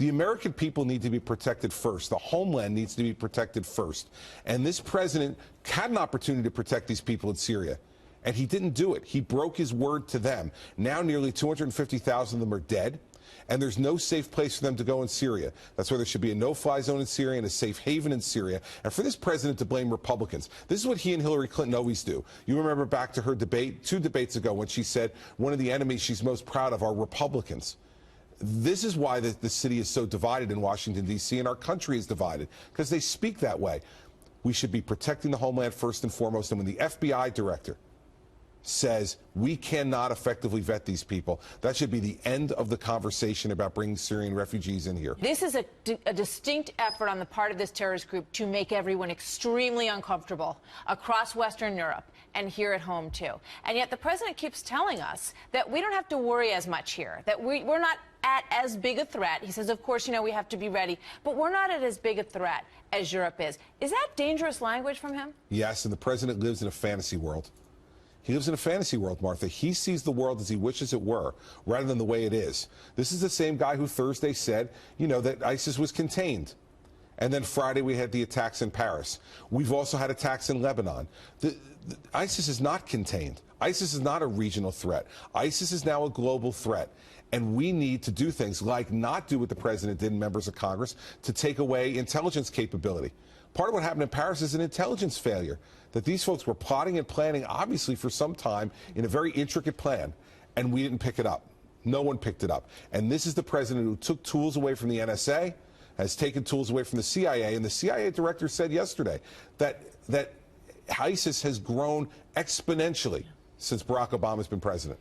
The American people need to be protected first. The homeland needs to be protected first. And this president had an opportunity to protect these people in Syria, and he didn't do it. He broke his word to them. Now nearly 250,000 of them are dead, and there's no safe place for them to go in Syria. That's why there should be a no-fly zone in Syria and a safe haven in Syria. And for this president to blame Republicans, this is what he and Hillary Clinton always do. You remember back to her debate 2 debates ago when she said one of the enemies she's most proud of are Republicans. This is why the city is so divided in Washington, D.C., and our country is divided, because they speak that way. We should be protecting the homeland first and foremost. And when the FBI director says we cannot effectively vet these people, that should be the end of the conversation about bringing Syrian refugees in here. This is a distinct effort on the part of this terrorist group to make everyone extremely uncomfortable across Western Europe and here at home, too. And yet the president keeps telling us that we don't have to worry as much here, that we're not at as big a threat. He says, of course, you know, we have to be ready, but we're not at as big a threat as Europe is. Is that dangerous language from him? Yes, and the president lives in a fantasy world. He lives in a fantasy world, Martha. He sees the world as he wishes it were, rather than the way it is. This is the same guy who Thursday said, you know, that ISIS was contained. And then Friday we had the attacks in Paris. We've also had attacks in Lebanon. ISIS is not contained. ISIS is not a regional threat. ISIS is now a global threat. And we need to do things like not do what the president did and members of Congress to take away intelligence capability. Part of what happened in Paris is an intelligence failure, that these folks were plotting and planning, obviously, for some time in a very intricate plan, and we didn't pick it up. No one picked it up. And this is the president who took tools away from the NSA, has taken tools away from the CIA, and the CIA director said yesterday that ISIS has grown exponentially since Barack Obama's been president.